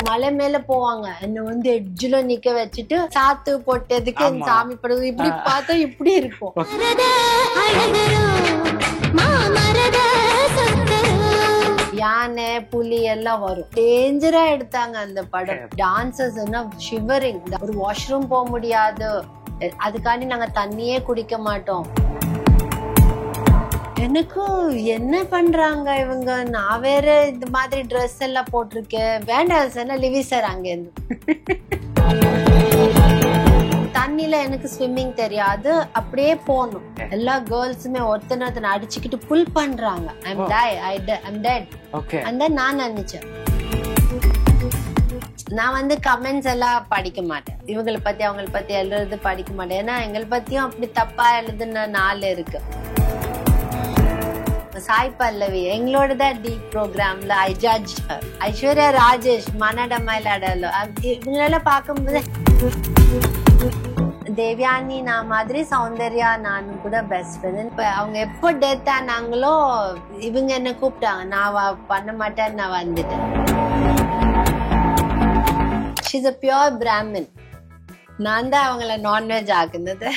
மலை மேல போவாங்க, என்ன வந்து எட்ஜ்ல நிக்க வச்சுட்டு சாத்து போட்டதுக்கு சாமி படுது இப்படி பார்த்தா இப்படி இருக்கும். யானை புலி எல்லாம் வரும். டேஞ்சரா எடுத்தாங்க அந்த படம். Dancers shivering. ஒரு வாஷ்ரூம் போக முடியாது, அதுக்காண்டி நாங்க தண்ணியே குடிக்க மாட்டோம். எனக்கு என்ன பண்றாங்க இவங்க, நான் வேற இந்த மாதிரி ட்ரெஸ் எல்லாம் போட்டிருக்கேன். வேண்டாம் சார், லிவி சார் அங்க இருந்து தண்ணில எனக்கு ஸ்விம்மிங் தெரியாது, அப்படியே போகணும். எல்லா கேர்ள்ஸுமே ஒருத்தனை அடிச்சுக்கிட்டு புல் பண்றாங்க. அந்த நான் நினைச்சேன், நான் வந்து கமெண்ட்ஸ் எல்லாம் படிக்க மாட்டேன். இவங்களை பத்தி அவங்களை பத்தி எழுதுறது படிக்க மாட்டேன். ஏன்னா எங்களை பத்தியும் அப்படி தப்பா எழுதுன நாள் இருக்கு. சாய் பல்லவி எங்களோட தான் டீப் ப்ரோக்ராம்ல ஐ ஜட்ஜ் ஹர். ஐஸ்வர்யா ராஜேஷ் மனட மயிலாடலோ இவங்களெல்லாம் பார்க்கும்போது தேவ்யானி நான் மாதிரி சௌந்தர்யா நானும் கூட பெஸ்ட் ஃப்ரெண்ட். இப்ப அவங்க எப்போ டெத் ஆனாங்களோ இவங்க என்ன கூப்பிட்டாங்க, நான் பண்ண மாட்டேன், நான் வந்துட்டேன். She's a pure Brahmin. நான் தான் அவங்கள நான்வெஜ் ஆக்குனது.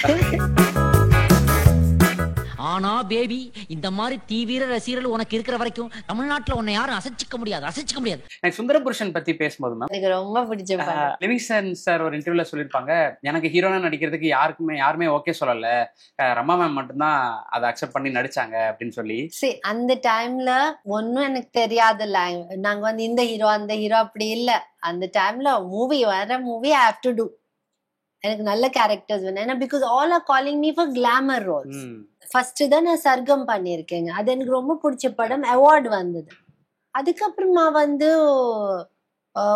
ஆனா பேபி, இந்த மாதிரி தீவிர ரசிகர்கள் உனக்கு இருக்கிற வரைக்கும் தமிழ்நாட்டுல உன்னை யாரும் அசைச்சிக்க முடியாது. எனக்கு சுந்தர புருஷன் பத்தி பேசும்போது எனக்கு ரொம்ப பிடிச்ச லிவிங்ஸ்டன் சார் ஒரு இன்டர்வியூல சொல்லியிருப்பாங்க, எனக்கு ஹீரோனா நடிக்கிறதுக்கு யாருமே ஓகே சொல்லல, ரமா மேம் மட்டும்தான் அதை அக்செப்ட் பண்ணி நடிச்சாங்க அப்படின்னு சொல்லி. அந்த டைம்ல ஒன்னும் எனக்கு தெரியாது. நாங்க வந்து இந்த ஹீரோ அந்த ஹீரோ அப்படி இல்ல. அந்த டைம்ல movie I have to do. எனக்கு நல்ல கேரக்டர்ஸ் வேணும். ஏன்னா because all are calling me for glamour roles. First தான் நான் சர்க்கம் பண்ணியிருக்கேங்க, அது எனக்கு ரொம்ப பிடிச்ச படம், அவார்டு வந்தது. அதுக்கப்புறமா வந்து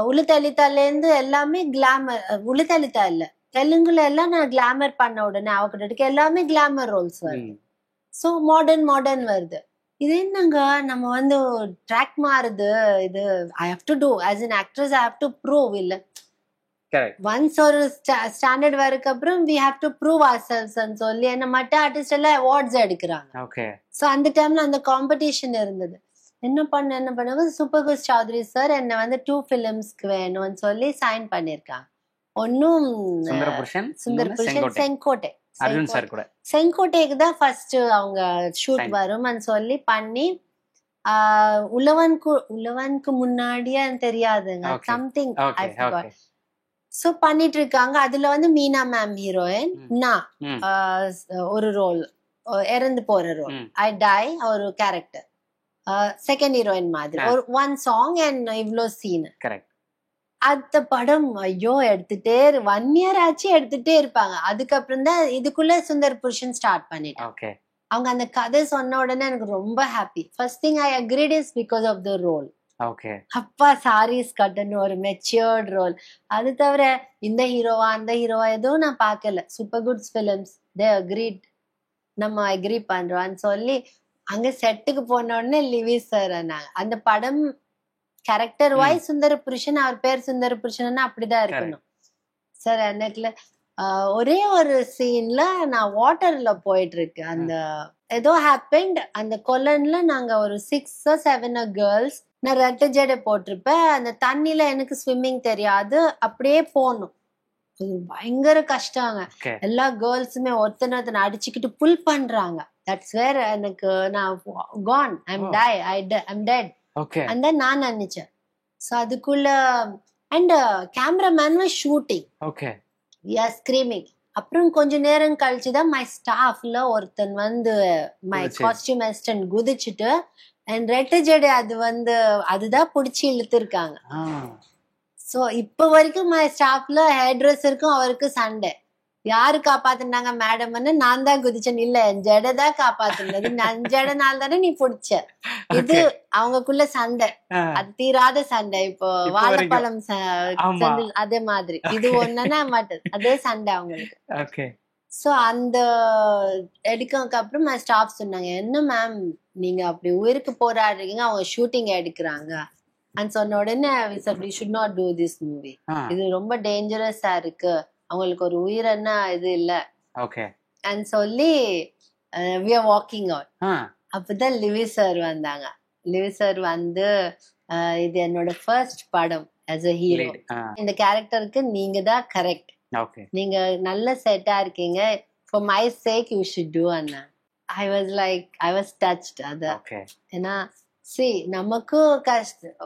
உளுத்தளித்தாலேருந்து எல்லாமே கிளாமர். உளுத்தளித்தா இல்ல, தெலுங்குல எல்லாம் நான் கிளாமர் பண்ண உடனே அவகிட்ட எல்லாமே கிளாமர் ரோல்ஸ் வருது. ஸோ மாடர்ன் வருது. இது என்னங்க நம்ம வந்து ட்ராக் மாறுது. இது I have to do as an actress, I have to prove. இல்ல ஒன்ஸ் ஒரு ஸ்டாண்டர்ட் வரக்கு அப்புறம் we have to prove ourselves ன்னு சொல்லி என்ன மற்ற ஆர்டிஸ்ட் எல்லாம் அவார்ட்ஸ் எடுக்கிறாங்க. சோ அந்த டைம்ல அந்த காம்படிஷன் இருந்தது. என்ன பண்ண சூப்பர் குட் சௌத்ரி சார் என்ன வந்து 2 ஃபிலிம்ஸ்க்கு வேணும்னு சொல்லி சைன் பண்ணிருக்காங்க. ஒன்னும் சுந்தர புருஷன் செங்கோட்டை, செங்கோட்டைக்கு தான் ஃபர்ஸ்ட் அவங்க ஷூட் வரும்னு சொல்லி பண்ணி, உழவனுக்கு முன்னாடியே தெரியாதுங்க சம்திங் ஐ ஃபர்காட். சோ பண்ணிட்டு இருக்காங்க. அதுல வந்து மீனா மேம் ஹீரோயின், நான் ஒரு ரோல், இறந்து போற ரோல், ஐ டை ஒரு கேரக்டர், செகண்ட் ஹீரோயின் மாதிரி ஒரு 1 சாங் அண்ட் இவ்ளோ சீன். அந்த படம் ஐயோ எடுத்துட்டே 1 இயர் ஆச்சு எடுத்துட்டே இருப்பாங்க. அதுக்கப்புறம் தான் இதுக்குள்ள சுந்தர் புருஷன் ஸ்டார்ட் பண்ணிட்டாங்க. அவங்க அந்த கதை சொன்ன உடனே எனக்கு ரொம்ப happy. First thing I agreed is because of the role. அப்பா சாரீஸ் கட்டணும், ஒரு மெச்சூர்ட் ரோல். அது தவிர இந்த ஹீரோவா அந்த ஹீரோவா எதுவும் நான் பார்க்கல. சூப்பர் குட்ஸ் ஃபிலிம்ஸ் தே அக்ரீட், நம்ம அக்ரி பண்றோம்னு சொல்லி அங்க செட்டுக்கு போன உடனே லிவி சார் அந்த படம் கேரக்டர் வைஸ் சுந்தர புருஷன், அவர் பேர் சுந்தர புருஷன் அப்படிதான் இருக்கணும் சார். எனக்குல ஒரே ஒரு சீன்ல நான் வாட்டர்ல போயிட்டு இருக்கேன். அந்த ஏதோ ஹேப்பன்ட், அந்த கொலன்ல நாங்க ஒரு 6 or 7 கேர்ள்ஸ், நான் ரெட்டை ஜடை போட்டிருப்பேன். அந்த தண்ணில எனக்கு ஸ்விம்மிங் தெரியாது, அப்படியே போகணும். பயங்கர கஷ்டங்க. எல்லா கேர்ள்ஸுமே ஒருத்தனை அடிச்சுக்கிட்டு புல் பண்றாங்க. தட்ஸ் வேர் எனக்கு நான் கான், ஐம் டெட் அந்த நான் நினைச்சேன். சோ அதுக்குள்ள and cameraman was shooting, we are screaming. அப்புறம் கொஞ்ச நேரம் கழிச்சுதான் மை ஸ்டாஃப்ல ஒருத்தன் வந்து மை காஸ்டியூம் அசிஸ்டன்ட் குதிச்சுட்டு அண்ட் ரெட்டை ஜடை அது வந்து அதுதான் புடிச்சு இழுத்து இருக்காங்க. சோ இப்ப வரைக்கும் மை ஸ்டாஃப்ல ஹேர் ட்ரெஸ்ஸருக்கும் அவருக்கு சண்டை. யாரு காப்பாத்துனாங்க மேடம்னு நான் தான் குதிச்சேன். இல்ல என் ஜடை தான் காப்பாத்துனது, என் ஜடைனால தானே நீ புடிச்ச. இது அவங்களுக்குள்ள சண்டை, அது தீராத சண்டை. இப்போ வாழைப்பழம் அதே மாதிரி இது ஒண்ணுன்னா மாட்டது, அதே சண்டை அவங்களுக்கு. சோ அந்த எடுக்கிறதுக்கு அப்புறம் ஸ்டாஃப் சொன்னாங்க, என்ன மேம் நீங்க அப்படி உயிருக்கு போராடுறீங்க, அவங்க ஷூட்டிங் எடுக்கிறாங்க சொன்ன உடனே we should not do this movie. இது ரொம்ப டேஞ்சரஸா இருக்கு, அவங்களுக்கு ஒரு உயிரன்னா இது இல்ல சொல்லி we are walking out. அப்பதான் லிவி சார் வந்தாங்க. லிவி சார் வந்து இது என்னோட ஃபர்ஸ்ட் படம் as a hero. இந்த கேரக்டருக்கு நீங்க தான் கரெக்ட். நீங்க நல்ல செட்டா இருக்கீங்க. for my sake you should do Anna. I was touched. அது ஏன்னா நமக்கு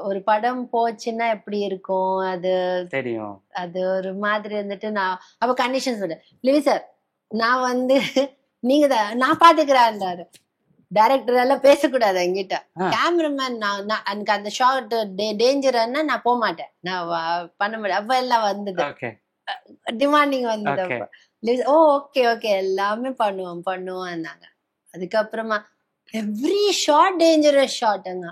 ஒரு படம் போச்சுன்னா எப்படி இருக்கும் அது தெரியும். அது ஒரு மாதிரி இருந்துட்டு நான் அப்ப கண்டிஷன் சொல்றேன், லிவி சார் நான் வந்து நீங்க தான் நான் பாத்துக்கிறேன். டைரக்டர் எல்லாம் பேசக்கூடாது என்கிட்ட. கேமராமேன் நான் எனக்கு அந்த ஷார்ட் டேஞ்சர்னா நான் போக மாட்டேன், நான் பண்ண முடியாது. அப்ப எல்லாம் வந்தது டிமாண்டிங் வந்தது. ஓகே ஓகே எல்லாமே பண்ணுவோம்னாங்க. அதுக்கப்புறமா எவ்ரி ஷார்ட் டேஞ்சரஸ் ஷார்ட்டுங்க.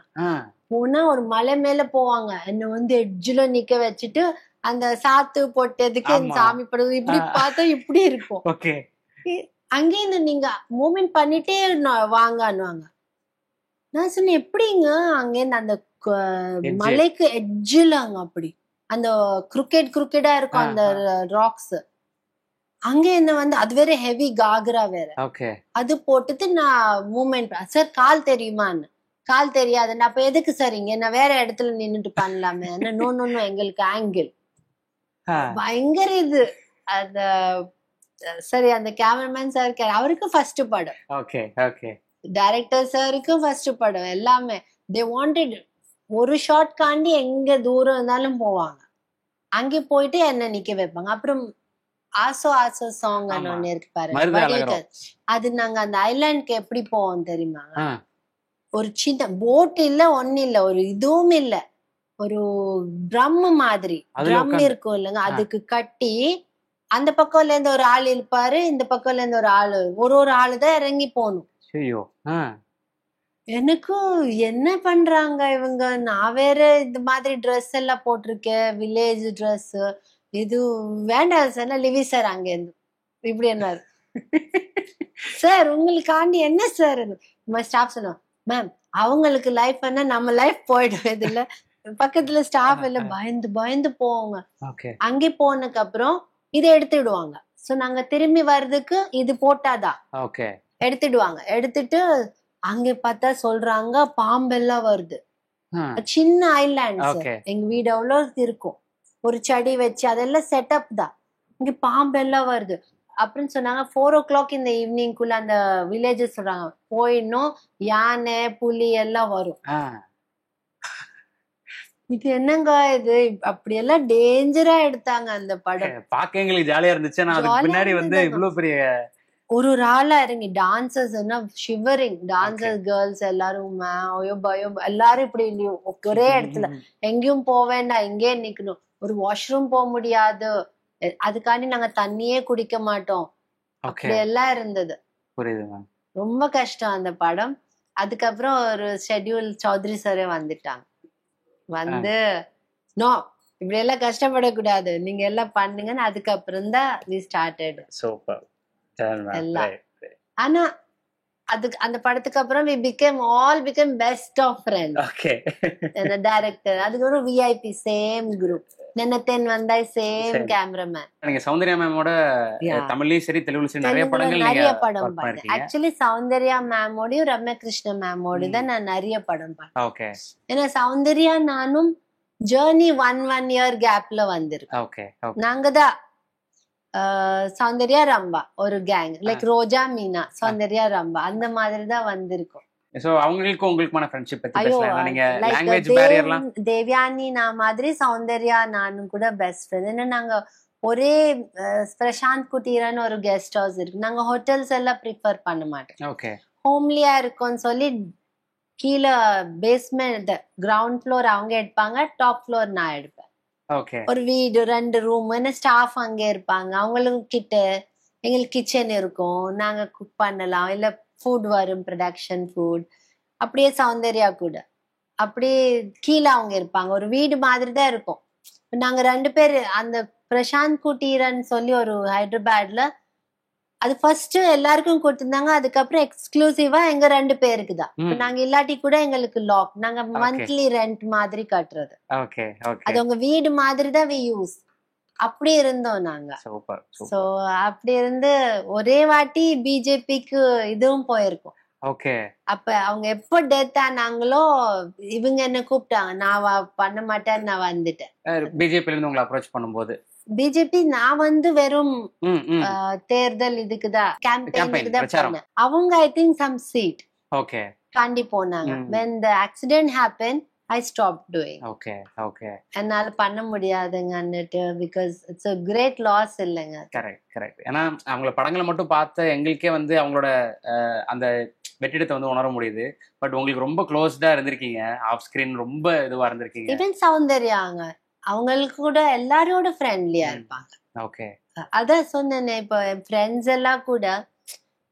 போனா ஒரு மலை மேல போவாங்க, என்ன வந்து எட்ஜ்ல நிக்க வச்சுட்டு அந்த சாத்து போட்டதுக்கு சாமி படம் இப்படி பார்த்தா இப்படி இருக்கும். அங்கேருந்து நீங்க மூவ்மெண்ட் பண்ணிட்டே வாங்கன்னுவாங்க. நான் சொன்னேன் எப்படிங்க அங்கேருந்து அந்த மலைக்கு எட்ஜில் அங்க அப்படி அந்த குறுக்கெடா இருக்கும் அந்த ராக்ஸ். அங்க என்ன வந்து அது வேற ஹெவி காகரா வேற, அது போட்டுட்டு நான் மூவ்மெண்ட். சார் கால் தெரியுமான்னு, கால் தெரியாது. அப்ப எதுக்கு சார் இங்க நான் வேற இடத்துல நின்னுட்டு பண்ணலாமே. நோ எங்களுக்கு ஆங்கிள் பயங்கர இது. அத சரி அந்த கேமராமேன் சார் அவருக்கு ஃபர்ஸ்ட் படம், டைரக்டர் சாருக்கு ஃபர்ஸ்ட் படம், எல்லாமே தே வாண்டட் ஒரு ஷார்ட் காண்டி எங்க தூரம் இருந்தாலும் போவாங்க. அங்கே போயிட்டு என்ன நிக்க வைப்பாங்க. அப்புறம் ஆசோ சாங் ஒன்னு இருக்கு பாருங்க, அது நாங்க அந்த ஐலாண்டுக்கு எப்படி போவோம் தெரியுமா? ஒரு சின்ன போட் இல்ல, ஒன்னு இல்ல, ஒரு இதுவும் இல்ல, ஒரு ட்ரம் மாதிரி ட்ரம் இருக்கும் இல்லைங்க, அதுக்கு கட்டி அந்த பக்கம்ல இருந்து ஒரு ஆள் இருப்பாரு, இந்த பக்கம்ல இருந்து ஒரு ஆளு, ஒரு ஆளுதான் இறங்கி போகணும். எனக்கும் என்ன பண்றாங்க இவங்க, நான் வேற இந்த மாதிரி ட்ரெஸ் எல்லாம் போட்டிருக்கேன், வில்லேஜ் ட்ரெஸ், இது வேண்டாம் சார். லிவி சார் அங்க இருந்து இப்படி என்னாரு, சார் உங்களுக்காண்டி என்ன சார் ஸ்டாஃப் சொன்னோம், மேம் அவங்களுக்கு லைஃப் என்ன நம்ம லைஃப் போயிடும், இதுல பக்கத்துல ஸ்டாஃப் எல்லாம் பயந்து போவாங்க. அங்கே போனதுக்கு அப்புறம் இதை எடுத்துடுவாங்க. சோ நாங்க திரும்பி வர்றதுக்கு இது போட்டாதான் எடுத்துடுவாங்க. எடுத்துட்டு அங்க பார்த்தா சொல்றாங்க பாம்பெல்லாம் வருது. சின்ன ஐலாண்ட், எங்க வீடு அவ்வளவு இருக்கும், ஒரு செடி வச்சு அதெல்லாம் செட்டப் தான். இங்க பாம்பெல்லாம் வருது அப்படின்னு சொன்னாங்க. 4 o'clock இந்த ஈவினிங்குள்ள அந்த வில்லேஜ் சொல்றாங்க போயிடணும், யானை புலி எல்லாம் வரும். இது என்னங்க இது, அப்படி எல்லாம் டேஞ்சரா எடுத்தாங்க அந்த படம். பாக்க எங்களுக்கு ஜாலியா இருந்துச்சு. பின்னாடி வந்து இவ்வளவு பெரிய ஒரு ஆளா இறங்கி டான்சர்ஸ் ஷிவரிங் டான்சர்ஸ் கேர்ள்ஸ் எல்லாரும் பயம், எல்லாரும் இப்படி ஒரே இடத்துல எங்கேயும் போவேண்டா, இங்கே நிக்கணும், ஒரு வாஷ்ரூம் போக முடியாது, அதுக்காண்டி நாங்க தண்ணியே குடிக்க மாட்டோம், அப்படி எல்லாம் இருந்தது. ரொம்ப கஷ்டம் அந்த படம். அதுக்கப்புறம் ஒரு ஷெட்யூல் சௌத்ரி சாரே வந்துட்டாங்க, வந்து நோ இப்படி எல்லாம் கஷ்டப்படக்கூடாது, நீங்க எல்லாம் பண்ணுங்கன்னு. அதுக்கப்புறம் தான் we started. ஆனா அதுக்கு அந்த படத்துக்கு அப்புறம் we became best of friends. அந்த டைரக்டர் அதுக்கப்புறம் விஐபி சேம் குரூப், நெனத்தேன் வந்தாய் சேம் கேமராமேன். நீங்க சௌந்தர்யா மேமோட தமிழ்லயும் சரி தெலுங்குலயும் சரி நிறைய படம் பார்த்தேன். ஆக்சுவலி சௌந்தர்யா மேமோடையும் ரம்யகிருஷ்ண மேமோட தான் நான் நிறைய படம் பார்த்தேன். ஏன்னா சௌந்தர்யா நானும் ஜேர்னி 1 year கேப்ல வந்திருக்கோம். நாங்க தான் சௌந்தர்யா ரம்பா ஒரு கேங், லைக் ரோஜா மீனா சௌந்தர்யா ரம்பா அந்த மாதிரி தான் வந்திருக்கோம். சோ அவங்களுக்கு உங்களுக்குமான ஃப்ரெண்ட்ஷிப் பத்தி பேசலாம். நீங்க லாங்குவேஜ் பேரியர்லாம் தேவ்யானி நான் மாதிரி சௌந்தர்யா நானும் கூட பெஸ்ட் ஃப்ரெண்ட். ஏன்னா நாங்க ஒரே பிரசாந்த் குட்டீரன்னு ஒரு கெஸ்ட் ஹவுஸ் இருக்கு, நாங்க ஹோட்டல்ஸ் எல்லாம் ப்ரிஃபர் பண்ண மாட்டோம், ஹோம்லியா இருக்கும்னு சொல்லி கீழே பேஸ்மெண்ட் கிரவுண்ட் ஃப்ளோர் அவங்க எடுப்பாங்க, டாப் ஃப்ளோர் நான் எடுப்பேன். ஒரு வீடு 2 ரூம், ஸ்டாஃப் அங்கே இருப்பாங்க, அவங்களுக்கு கிட்ட எங்களுக்கு கிச்சன் இருக்கும், நாங்க குக் பண்ணலாம், இல்ல ஃபுட் வரும் ப்ரொடக்ஷன் ஃபுட். அப்படியே சௌந்தர்யா கூட அப்படியே கீழே அவங்க இருப்பாங்க, ஒரு வீடு மாதிரி தான் இருக்கும். நாங்க 2 பேர் அந்த பிரசாந்த் குட்டீரன்னு சொல்லி ஒரு ஹைதராபாத்ல அது ஃபர்ஸ்ட் எல்லாருக்கும் கொடுத்திருந்தாங்க, அதுக்கப்புறம் எக்ஸ்க்ளூசிவா எங்க 2 பேருக்கு தான். நாங்க இல்லாட்டி கூட எங்களுக்கு லாக், நாங்க மந்த்லி ரெண்ட் மாதிரி கட்டுறது, அது உங்க வீடு மாதிரி தான் வி யூஸ். அப்படி இருந்தோம் நாங்க. சோ அப்படி இருந்து ஒரே வாட்டி பிஜேபிக்கு இதுவும் போயிருக்கோம், ஓகே. அப்ப அவங்க எப்போ டெத் ஆனாங்களோ இவங்க என்ன கூப்பிட்டாங்க, நான் பண்ண மாட்டேன்னு நான் வந்துட்டேன். பிஜேபில இருந்து உங்களை அப்ரோச் பண்ணும்போது? பிஜேபி நான் வந்து வெறும் தேர்தல் இதுக்குதான் கேம்பெயினுக்கு தான் போனேன். அவங்க I think some seat okay காண்டி போனாங்க. when the accident happened I stopped doing. Okay okay. என்னால பண்ண முடியாதுங்கன்னுட்டு, because it's a great loss இல்லைங்க. Correct correct. ஏன்னா அவங்கள படங்களை மட்டும் பார்த்த எங்களுக்கே வந்து அவங்களோட அந்த வெற்றிடத்தை வந்து உணர முடியுது. பட் உங்களுக்கு ரொம்ப க்ளோஸ்டா இருந்திருக்கீங்க, ஆஃப் ஸ்கிரீன் ரொம்ப இதுவா இருந்திருக்கீங்க. ஈவன் சௌந்தர்யாங்க அவங்களுக்கு கூட எல்லாரோட ஃப்ரெண்ட்லியா இருப்பாங்க. ஓகே. அதான் சொன்னேனே, இப்போ என் ஃப்ரெண்ட்ஸ் எல்லாம் கூட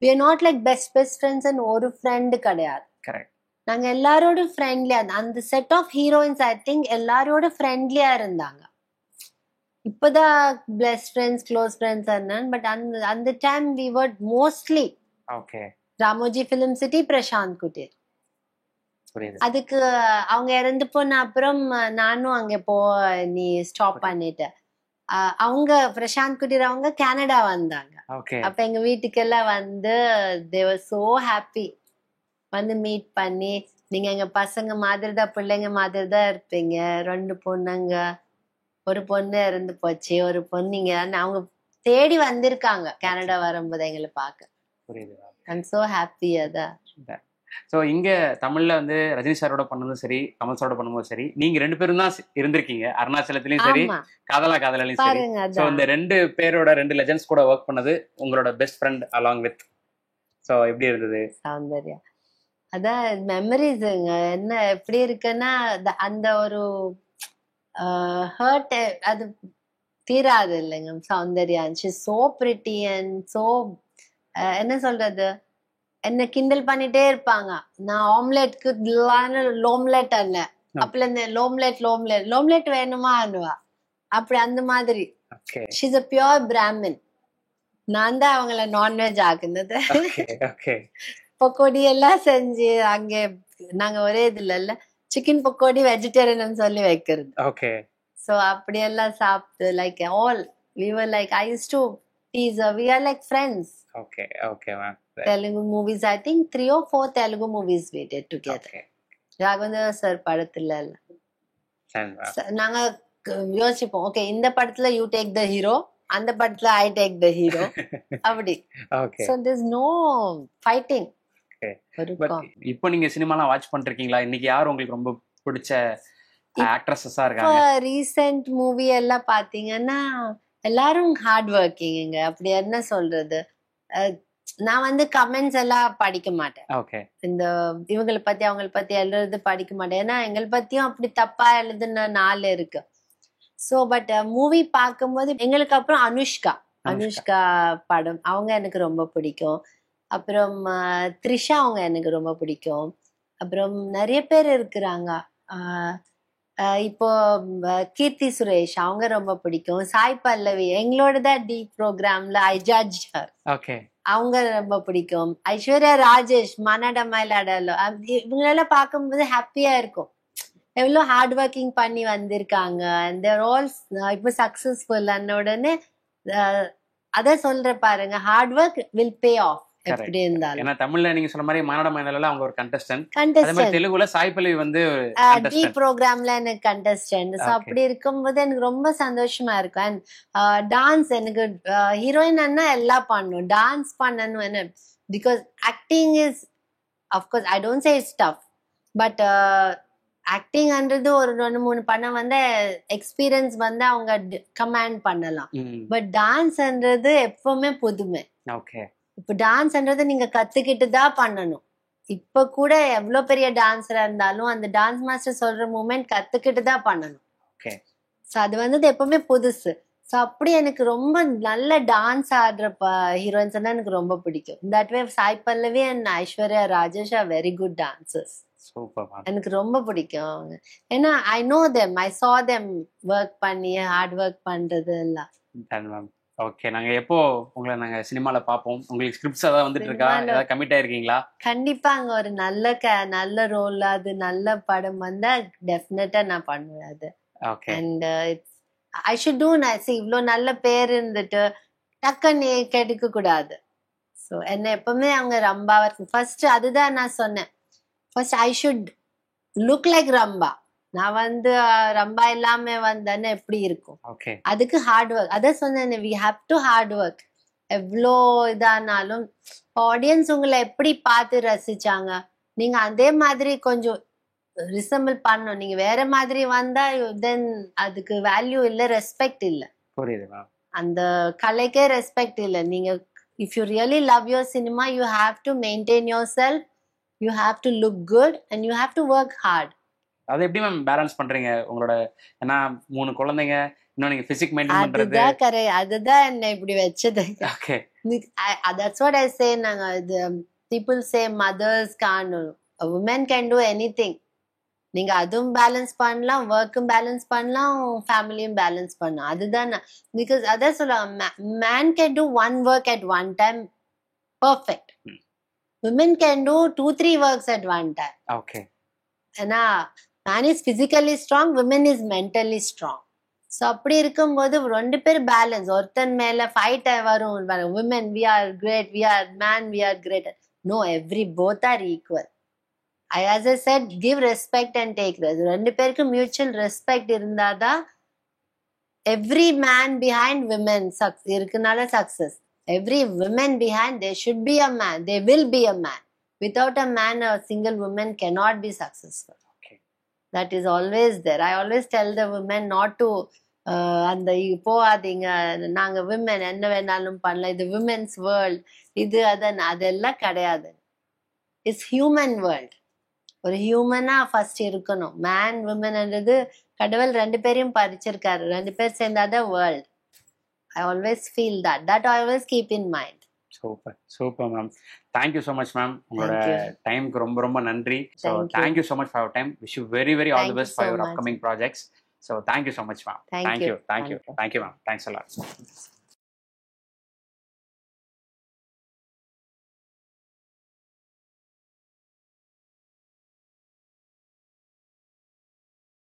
we are not like best friends ஒரு ஃப்ரெண்டு கிடையாது. கரெக்ட். நாங்க எல்லாரோட ஃப்ரெண்ட்லியா, அந்த set of heroines I think எல்லாரோட ஃப்ரெண்ட்லியா இருந்தாங்க. இப்பதான் பெஸ்ட் ஃப்ரெண்ட்ஸ் க்ளோஸ் ஃப்ரெண்ட்ஸ் என்னன்னு, பட் அந்த time we were mostly okay. Ramoji film city, Prashanth குட்டீர். அதுக்கு அவங்க இறந்து போன அப்புறம் நானும் அங்க நீ ஸ்டாப் பண்ணிட்டேன். அவங்க பிரசாந்த் குட்டீர் அவங்க கனடா வந்தாங்க. அப்ப எங்க வீட்டுக்கெல்லாம் வந்து they were so happy வந்து மீட் பண்ணி, நீங்க எங்க பசங்க மாதிரி தான், பிள்ளைங்க மாதிரி தான் இருப்பீங்க, 2 பொண்ணுங்க, ஒரு பொண்ணு இறந்து போச்சு, ஒரு பொண்ணுங்க அவங்க தேடி வந்திருக்காங்க கனடா வரும்போது எங்களை பார்க்க. I'm so happy. அதான். ஸோ இங்க தமிழ்ல வந்து ரஜினி சாரோட பண்ணதும் சரி, கமல் சாரோட பண்ணும்போது சரி, நீங்க 2 பேரும் தான் இருந்திருக்கீங்க. அருணாச்சலத்திலயும் சரி, காதலா காதலையும் சரி. ஸோ இந்த 2 பேரோட 2 லெஜெண்ட்ஸ் கூட ஒர்க் பண்ணது உங்களோட best friend along with. So எப்படி இருந்தது? சௌந்தர்யா. அதான் மெமரிஸுங்க. என்ன எப்படி இருக்குன்னா, அந்த ஒரு ஹர்ட் அது தீராது இல்லைங்க. Soundarya so pretty and so என்ன சொல்றது, என்ன கிண்டல் பண்ணிட்டே இருப்பாங்க. நான் ஆம்லெட்க்கு லோம்லெட் அண்ணன் அப்பல இந்த லோம்லெட் வேணுமா அனுவா, அப்படி அந்த மாதிரி. She's a pure Brahmin. நான் தான் அவங்கள நான்வெஜ் ஆக்குனது. பக்கோடி எல்லாம் செஞ்சு அங்கே நாங்க ஒரே இதுல இல்ல, சிக்கன் பக்கோடி வெஜிடேரியன் சொல்லி வைக்கிறது. சோ அப்படி எல்லாம் சாப்பிட்டு like all we were like I used to tease her. We are like friends. Okay ma'am. Telugu movies, I think 3 or 4 Telugu movies we did together. Raghavendra sir படத்துல நாங்க யோசிப்போம், ஓகே இந்த படத்துல யூ டேக் த ஹீரோ, அந்த படத்துல I take the hero, அப்படி. So there's no fighting. இப்போ நீங்க சினிமாலாம் வாட்ச் பண்ணிருக்கீங்களா? இன்னைக்கு யார் உங்களுக்கு ரொம்ப பிடிச்ச ஆக்ட்ரஸஸா இருக்காங்க? ரீசெண்ட் மூவி எல்லாம் பாத்தீங்கன்னா எல்லாரும் ஹார்ட் ஒர்க்கிங்க. அப்படி என்ன சொல்றது, நான் வந்து கமெண்ட்ஸ் எல்லாம் படிக்க மாட்டேன். இந்த இவங்களை பத்தி அவங்களை பத்தி எழுதுறது படிக்க மாட்டேன். ஏன்னா எங்களை பத்தியும் அப்படி தப்பா எழுதுன நாள் இருக்கு. சோ பட் மூவி பார்க்கும்போது எங்களுக்கு அப்புறம் அனுஷ்கா படம் அவங்க எனக்கு ரொம்ப பிடிக்கும். அப்புறம் த்ரிஷா அவங்க எனக்கு ரொம்ப பிடிக்கும். அப்புறம் நிறைய பேர் இருக்கிறாங்க. இப்போ கீர்த்தி சுரேஷ் அவங்க ரொம்ப பிடிக்கும். சாய் பல்லவி எங்களோட தான் டி ப்ரோக்ராம்ல ஐ ஜட்ஜ் ஹர், அவங்க ரொம்ப பிடிக்கும். ஐஸ்வர்யா ராஜேஷ் மனட மயிலாடலோ, இவங்களெல்லாம் பார்க்கும்போது ஹாப்பியா இருக்கும். எவ்வளோ ஹார்ட் ஒர்க்கிங் பண்ணி வந்திருக்காங்க. அந்த ரோல்ஸ் இப்போ சக்சஸ்ஃபுல் ஆன உடனே அதான் சொல்ற பாருங்க, hard work will pay off. எப்படி இருந்தாலும் ஏன்னா தமிழ்ல நீங்க சொன்ன மாதிரி மனட மயிலாடல அவங்க ஒரு கண்டஸ்டன்ட், அதே மாதிரி தெலுங்குல சாய் பல்லவி வந்து டி ப்ரோக்ராம்ல எனக்கு கண்டஸ்டன்ட். சோ அப்படி இருக்கும்போது எனக்கு ரொம்ப சந்தோஷமா இருக்கும். அண்ட் டான்ஸ் எனக்கு ஹீரோயின் அண்ணா எல்லாம் பண்ணணும், டான்ஸ் பண்ணணும். Because acting is of course I don't say it's tough, but ஆக்டிங்ன்றது ஒரு 2-3 படம் வந்து எக்ஸ்பீரியன்ஸ் வந்து அவங்க கமாண்ட் பண்ணலாம். பட் டான்ஸ்ன்றது எப்பவுமே புதுமை. இப்ப டான்ஸ்ன்றது நீங்க கத்துக்கிட்டு தான் பண்ணணும். இப்ப கூட எவ்வளவு பெரிய டான்ஸரா இருந்தாலும் அந்த டான்ஸ் மாஸ்டர் சொல்ற மூமெண்ட் கத்துக்கிட்டு தான் பண்ணணும். சோ அது வந்து எப்பவுமே புதுசு. சோ அப்படி எனக்கு ரொம்ப நல்ல டான்ஸ் ஆடுற ஹீரோயின்ஸ் தான் எனக்கு ரொம்ப பிடிக்கும். That way Sai Pallavi and Aishwarya Rajesh are very good dancers. எனக்கு ரொம்ப பிடிக்கும். ஏன்னா ஐ நோ தெம், ஐ சா தெம் ஒர்க் பண்ணி ஹார்ட் ஒர்க் பண்றது எல்லாம். ஓகே, நாங்க எப்போ உங்களை நாங்க சினிமால பாப்போம்? உங்களுக்கு ஸ்கிரிப்ட்ஸ் ஏதாவது வந்துட்டு இருக்கா? ஏதாவது கமிட் ஆயிருக்கீங்களா? கண்டிப்பா அங்க ஒரு நல்ல ரோல், அது நல்ல படம் வந்தா டெஃபினட்டா நான் பண்ணுவேன் அது. And I should do. இவ்வளவு நல்ல பேர் இருந்துட்டு டக்குன்னு கெடுக்க கூடாது. ஸோ என்ன எப்பவுமே அவங்க ரம்பாவா இருக்கு. ஃபர்ஸ்ட் அதுதான் நான் சொன்னேன், first I should look like Rambha. நான் வந்து ரம்பா இல்லாம வந்தேன்னு எப்படி இருக்கும்? அதுக்கு ஹார்ட் ஒர்க். அதான் சொன்னேன், we have to hard work. எவ்வளோ இதானாலும் ஆடியன்ஸ் உங்களை எப்படி பார்த்து ரசிச்சாங்க, நீங்க அதே மாதிரி கொஞ்சம் ரிசம்பிள் பண்ணணும். நீங்க வேற மாதிரி வந்தா தென் அதுக்கு வேல்யூ இல்ல, ரெஸ்பெக்ட் இல்ல. புரியுது. அந்த கலைக்கே ரெஸ்பெக்ட் இல்ல. நீங்க if you really love your cinema, you have to maintain yourself, you have to look good and you have to work hard. அதை எப்படி மேம் பேலன்ஸ் பண்றீங்க உங்களோட? ஏன்னா 3 குழந்தைங்க, இன்னும் நீங்க பிசிக் மெயின்டைன் பண்றது. அதுதான் கரெக்ட். அதுதான் என்ன இப்படி வெச்சது. Okay, that's what I say. நாங்க people say mothers can't, a woman can do anything. நீங்க அதுவும் பேலன்ஸ் பண்ணலாம், ஒர்க்கும் பேலன்ஸ் பண்ணலாம், ஃபேமிலியும் பேலன்ஸ் பண்ணலாம். அதுதான் பிகாஸ் அதான் சொல்லுவாங்க, man can do one work at one time perfect. Women can do 2-3 works at one time. Okay. ஏன்னா man is physically strong, women is mentally strong. So அப்படி இருக்கும்போது 2 பேர் பேலன்ஸ். ஒருத்தன் மேல ஃபைட் வரும், women we are great, we are man we are great. No, both are equal. As I said, give respect and take respect. 2 பேருக்கு mutual respect இருந்தாதான் every man behind women இருக்குனால success. Every woman behind, there should be a man, there will be a man. Without a man, a single woman cannot be successful. Okay. That is always there. I always tell the women not to அந்த போகாதீங்க, நாங்க women என்ன வேணாலும் பண்ணலாம், இது women's world, இது அதெல்லாம் கிடையாது. It's human world. ஒரு ஹியூமனா ஃபர்ஸ்ட் இருக்கணும். மேன் விமன்ன்றது கடவுள் 2 பேரையும் பறிச்சிருக்காரு. 2 பேர் சேர்ந்தாதான் world. I always feel that I always keep in mind. Super ma'am. Thank you so much ma'am. உங்களோட டைமுக்கு ரொம்ப ரொம்ப நன்றி. So thank you so much for your time. Wish you very very all the best for your upcoming projects. So thank you so much ma'am. Thank you ma'am. Thanks a lot.